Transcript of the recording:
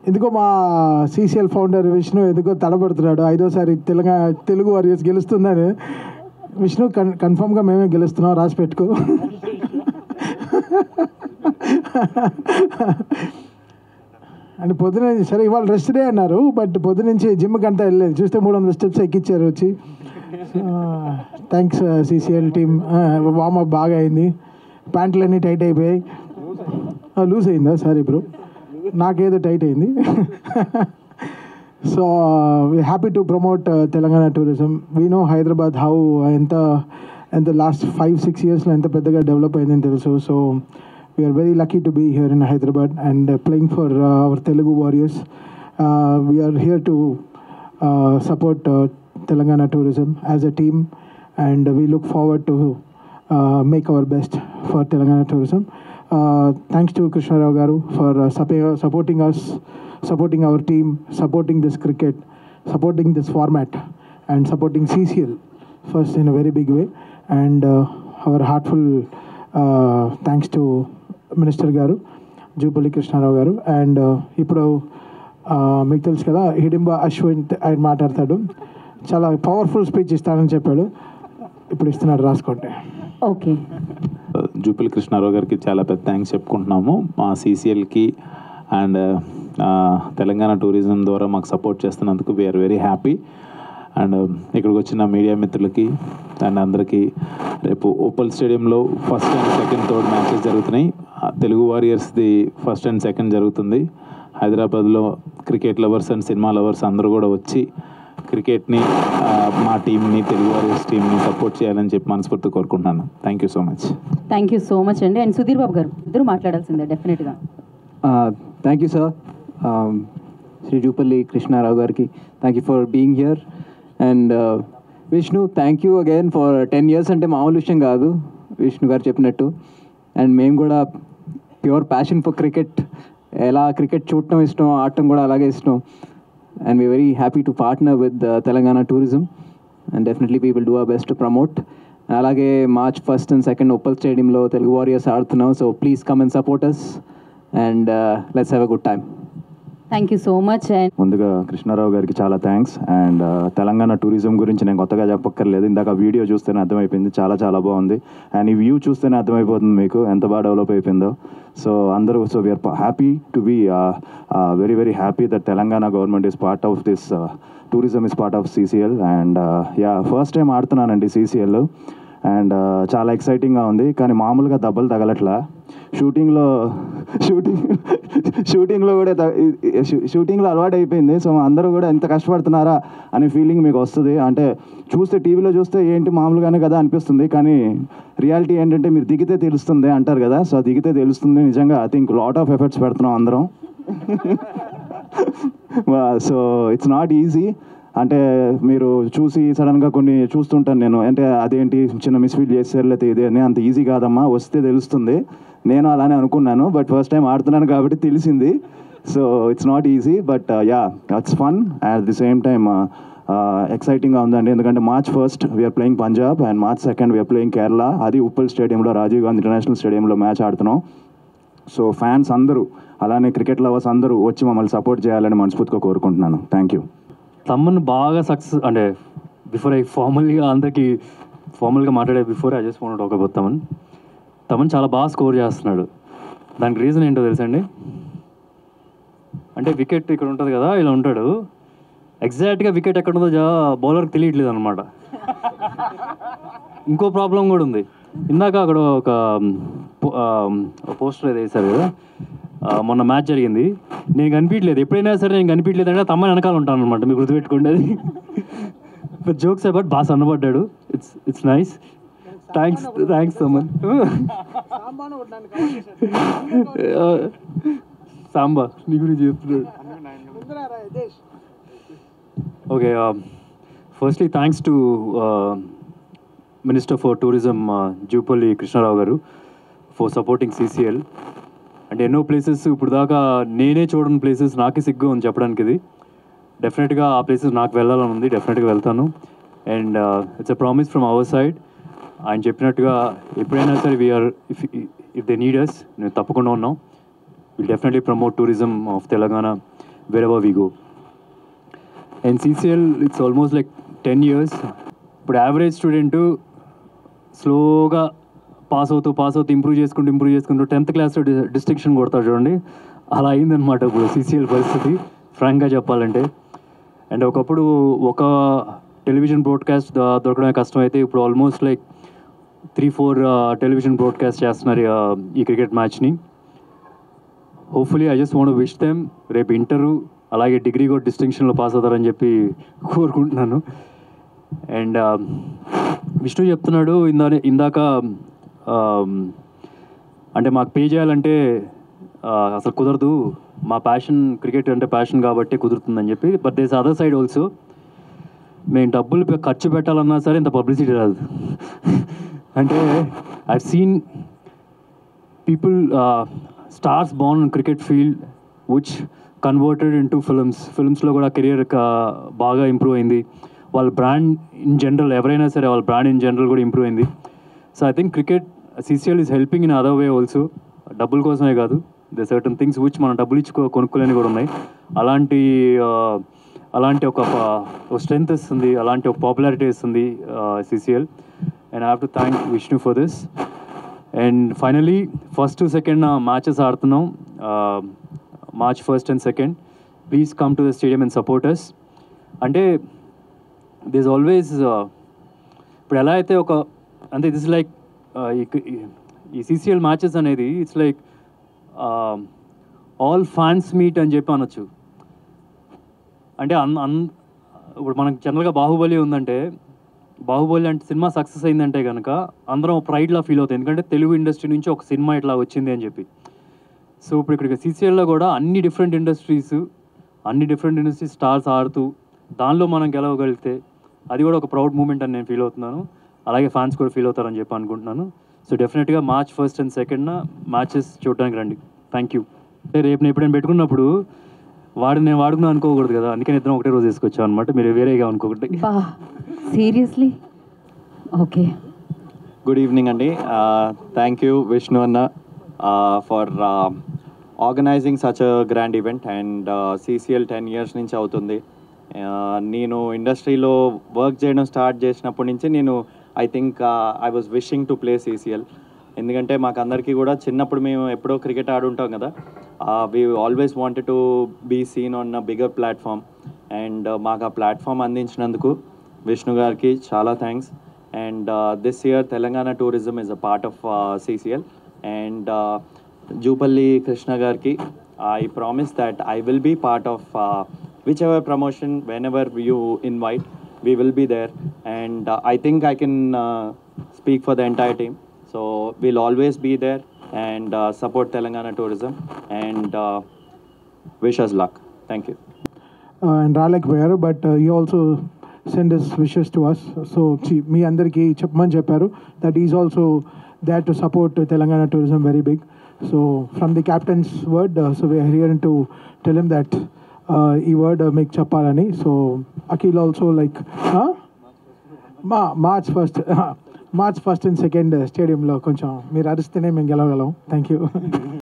ఎందుకో మా CCL founder Vishnu ఎందుకో తడబడుతున్నాడు 5వ సారి తెలుగు వారియర్స్ గెలుస్తుందని. విష్ణు కన్ఫామ్గా మేమే గెలుస్తున్నాం, రాసి పెట్టుకో. అంటే పొద్దున సరే ఇవాళ రెస్ట్ డే అన్నారు, బట్ పొద్దు నుంచి జిమ్కి అంతా వెళ్ళలేదు. చూస్తే 300 స్టెప్స్ ఎక్కిచ్చారు వచ్చి. Thanks CCL team. వార్మప్ బాగా అయింది, ప్యాంట్లు అన్నీ టైట్ అయిపోయాయి. లూజ్ అయిందా? సారీ బ్రో, నాకేదో టైట్ అయింది. So we happy to promote Telangana tourism. We know Hyderabad how ఎంత లాస్ట్ 5-6 yearsలో ఎంత పెద్దగా డెవలప్ అయిందని తెలుసు. So we are very lucky to be here in Hyderabad and playing for our Telugu warriors. We are here to support Telangana tourism as a team, and we look forward to make our best for Telangana tourism. Thanks to Krishna Rao Garu for supporting us, supporting our team, supporting this cricket, supporting this format, and supporting CCL first in a very big way. And our heartful thanks to Minister Garu, Jupalli Krishna Rao Garu. And ఇప్పుడు మీకు తెలుసు కదా, హిడింబా అశ్విన్ ఆయన మాట్లాడతాడు, చాలా powerful speech ఇస్తానని చెప్పాడు. ఇప్పుడు ఇస్తున్నాడు, రాసుకోండి. ఓకే, జూపల్లి కృష్ణారావు గారికి చాలా పెద్ద థ్యాంక్స్ చెప్పుకుంటున్నాము. మా సీసీఎల్కి అండ్ తెలంగాణ టూరిజం ద్వారా మాకు సపోర్ట్ చేస్తున్నందుకు వీఆర్ వెరీ హ్యాపీ. అండ్ ఇక్కడికి వచ్చిన మీడియా మిత్రులకి అండ్ అందరికీ, రేపు ఓపల్ స్టేడియంలో first and second third matches జరుగుతున్నాయి. తెలుగు వారియర్స్ది ఫస్ట్ అండ్ సెకండ్ జరుగుతుంది. హైదరాబాద్లో cricket lovers and cinema lovers అందరూ కూడా వచ్చి క్రికెట్ని, మా టీంని, తెలుగు వారియర్స్ టీంని సపోర్ట్ చేయాలని చెప్పి మనస్ఫూర్తిగా కోరుకుంటున్నాను. Thank you so much. Thank you so much అండి. అండ్ సుధీర్ బాబు గారు ఇద్దరు మాట్లాడాల్సిందే డెఫినెట్గా. Thank you sir. Shri Jupally Krishna Rao గారికి thank you for being here. And Vishnu, thank you again for 10 years అంటే మామూలు విషయం కాదు, విష్ణు గారు చెప్పినట్టు. అండ్ మేము కూడా ప్యూర్ ప్యాషన్ ఫర్ క్రికెట్, ఎలా క్రికెట్ చూడటం ఇష్టం, ఆడటం కూడా అలాగే ఇష్టం. And we're very happy to partner with Telangana Tourism, and definitely we will do our best to promote. Alage March 1st and 2nd Opal Stadium lo Telugu Warriors aaduthunnam, so please come and support us, and let's have a good time. Thank you so much. And ముందుగా కృష్ణారావు గారికి చాలా thanks. And Telangana tourism గురించి నేను కొత్తగా చెప్పక్కర్లేదు, ఇందాక video చూస్తేనే అర్థమైపోయింది, చాలా చాలా బాగుంది. అండ్ ఈ వ్యూ చూస్తేనే అర్థమైపోతుంది మీకు ఎంత బాగా డెవలప్ అయిపోయిందో. సో అందరూ, so we are happy to be very very happy that Telangana government is part of this tourism, is part of CCL. And first time ఆడుతున్నానండి CCL, అండ్ చాలా ఎక్సైటింగ్గా ఉంది. కానీ మామూలుగా దెబ్బలు తగలట్లా. షూటింగ్లో కూడా షూటింగ్లో అలవాటు అయిపోయింది. సో అందరూ కూడా ఎంత కష్టపడుతున్నారా అనే ఫీలింగ్ మీకు వస్తుంది. అంటే చూస్తే టీవీలో చూస్తే ఏంటి మామూలుగానే కదా అనిపిస్తుంది, కానీ రియాలిటీ ఏంటంటే మీరు దిగితే తెలుస్తుంది అంటారు కదా. సో దిగితే తెలుస్తుంది. నిజంగా I think lot of efforts పెడుతున్నాం అందరం. So it's not easy. అంటే మీరు చూసి సడన్గా కొన్ని చూస్తుంటాను నేను, అంటే అదేంటి చిన్న మిస్ఫీల్ చేస్తారు లేకపోతే ఇదే అని, అంత ఈజీ కాదమ్మా, వస్తే తెలుస్తుంది. నేను అలానే అనుకున్నాను, బట్ ఫస్ట్ టైం ఆడుతున్నాను కాబట్టి తెలిసింది. So it's not easy, but it's fun at the same time ఎక్సైటింగ్గా ఉందండి. ఎందుకంటే March 1st we are playing Punjab and March 2nd we are playing Kerala. అది ఉప్పల్ స్టేడియంలో, రాజీవ్ గాంధీ ఇంటర్నేషనల్ స్టేడియంలో మ్యాచ్ ఆడుతున్నాం. సో ఫ్యాన్స్ అందరూ, అలానే క్రికెట్ లవర్స్ అందరూ వచ్చి మమ్మల్ని సపోర్ట్ చేయాలని మనస్ఫూర్తిగా కోరుకుంటున్నాను. Thank you. తమ్మను బాగా సక్సెస్, అంటే బిఫోర్ ఐ అందరికీ ఫార్మల్గా మాట్లాడే before I just want talk about Thaman చాలా బాగా స్కోర్ చేస్తున్నాడు. దానికి రీజన్ ఏంటో తెలుసండి? అంటే వికెట్ ఇక్కడ ఉంటుంది కదా, ఇలా ఉంటాడు, ఎగ్జాక్ట్గా వికెట్ ఎక్కడ ఉందో బౌలర్కి తెలియట్లేదు అనమాట. ఇంకో ప్రాబ్లం కూడా ఉంది. ఇందాక అక్కడ ఒక పోస్టర్ ఏదో వేశారు కదా, మొన్న మ్యాచ్ జరిగింది, నేను కనిపించలేదు. ఎప్పుడైనా సరే నేను కనిపించలేదు అంటే తమ్మని వెనకాల ఉంటాను అనమాట, మీకు గుర్తుపెట్టుకోండి అది. జోక్స్ అబౌట్ బాగా సన్నపడ్డాడు. It's nice. Thanks Thaman. Samba నీ గురించి చెప్తున్నాడు. Okay, firstly thanks to minister for tourism Jupally Krishna Rao garu for supporting CCL. అంటే ఎన్నో ప్లేసెస్ ఇప్పుడు దాకా నేనే చూడని ప్లేసెస్ నాకే సిగ్గు అని చెప్పడానికి. ఇది డెఫినెట్గా ఆ ప్లేసెస్ నాకు వెళ్ళాలని ఉంది, డెఫినెట్గా వెళ్తాను. And it's a promise from our side. ఆయన చెప్పినట్టుగా ఎప్పుడైనా సరే వీఆర్ ఇఫ్ దే నీడ్ అస్, నేను తప్పకుండా ఉన్నాం. Will definitely promote tourism of Telangana wherever we go. And CCL, it's almost like 10 years. ఇప్పుడు యావరేజ్ స్టూడెంట్ స్లోగా పాస్ అవుతూ ఇంప్రూవ్ చేసుకుంటూ 10th క్లాస్లో డిస్టింక్షన్ కొడతాడు చూడండి, అలా అయిందనమాట ఇప్పుడు CCL పరిస్థితి ఫ్రాంక్గా చెప్పాలంటే. అండ్ ఒకప్పుడు ఒక టెలివిజన్ బ్రాడ్కాస్ట్ దొరకడమే కష్టం అయితే ఇప్పుడు ఆల్మోస్ట్ లైక్ 3-4 టెలివిజన్ బ్రాడ్కాస్ట్ చేస్తున్నారు ఈ క్రికెట్ మ్యాచ్ని. Hopefully I just want wish them రేపు ఇంటరు అలాగే డిగ్రీ కూడా డిస్టింక్షన్లో పాస్ అవుతారని చెప్పి కోరుకుంటున్నాను. అండ్ విష్ణు చెప్తున్నాడు ఇందాక అంటే మాకు పే చేయాలంటే అసలు కుదరదు, మా ప్యాషన్ క్రికెట్ అంటే ప్యాషన్ కాబట్టి కుదురుతుందని చెప్పి. But these other side also, మేము డబ్బులు ఖర్చు పెట్టాలన్నా సరే ఇంత పబ్లిసిటీ రాదు. అంటే I seen people stars born cricket field which converted into ఫిల్మ్స్లో కూడా కెరియర్ బాగా ఇంప్రూవ్ అయింది. వాళ్ళ బ్రాండ్ ఇన్ జనరల్ ఎవరైనా సరే వాళ్ళ బ్రాండ్ ఇన్ జనరల్ కూడా ఇంప్రూవ్ అయింది. So I think cricket CCL is helping in other way also. డబ్బుల కోసమే కాదు, ద సర్టన్ థింగ్స్ విచ్ మనం డబ్బులు ఇచ్చి కొనుక్కోలేని కూడా ఉన్నాయి. అలాంటి ఒక స్ట్రెంగ్త్ ఇస్తుంది, అలాంటి ఒక పాపులారిటీ ఇస్తుంది CCL. And I have to thank Vishnu for this. And finally 1st to 2nd matches ఆడుతున్నాం, March 1st and 2nd. Please come to the stadium and support us. అంటే దిస్ ఆల్వేస్ ఇప్పుడు ఎలా అయితే అంటే దిస్ లైక్ ఈ CCL matches అనేది it's like all fans meet అని చెప్పి అనొచ్చు. అంటే ఇప్పుడు మనకు జనరల్గా బాహుబలి ఉందంటే, బాహుబలి అంటే సినిమా సక్సెస్ అయిందంటే కనుక అందరం ప్రైడ్లా ఫీల్ అవుతాయి, ఎందుకంటే తెలుగు ఇండస్ట్రీ నుంచి ఒక సినిమా ఇట్లా వచ్చింది అని చెప్పి. సో ఇప్పుడు ఇక్కడ CCLలో కూడా అన్ని డిఫరెంట్ ఇండస్ట్రీస్ స్టార్స్ ఆడుతూ దానిలో మనం గెలవగలిగితే అది కూడా ఒక ప్రౌడ్ మూమెంట్ అని నేను ఫీల్ అవుతున్నాను. అలాగే ఫ్యాన్స్ కూడా ఫీల్ అవుతారని చెప్పి అనుకుంటున్నాను. సో డెఫినెట్గా March 1st and 2nd matches చూడడానికి రండి. Thank you. రేపు నేను ఎప్పుడైనా పెట్టుకున్నప్పుడు నేను వాడుకున్నాను అనుకోకూడదు కదా, అందుకని ఇద్దరం ఒకటే రోజు తీసుకొచ్చాం అనమాట, మీరు వేరేగా అనుకోకూడదు. Seriously okay. గుడ్ ఈవినింగ్ అండి. థ్యాంక్ యూ విష్ణు అన్న for organising such a grand event. And CCL 10 years నుంచి అవుతుంది. నేను ఇండస్ట్రీలో వర్క్ చేయడం స్టార్ట్ చేసినప్పటి నుంచి నేను I think I was wishing to play CCL. ఎందుకంటే మాకు అందరికీ కూడా చిన్నప్పుడు మేము ఎప్పుడో క్రికెట్ ఆడుంటాం కదా, we always wanted to be seen on a bigger platform. And మాకు ఆ ప్లాట్ఫామ్ అందించినందుకు విష్ణు గారికి చాలా thanks. And this year Telangana tourism is a part of CCL. And Jupally Krishna గారికి I promise that I will be part of whichever promotion, whenever you invite, we will be there. And I think I can speak for the entire team. So we'll always be there and support Telangana tourism and wish us luck. Thank you. And Ralek Vayaru, but he also sent his wishes to us. So me andarki chepmani chepparu that he is also there to support Telangana tourism very big. So from the captain's word, so we are here to tell him that he word make chappalani. So Akhil also like March 1st and 2nd stadium lo koncham meer aristene mem gelagalam. Thank you.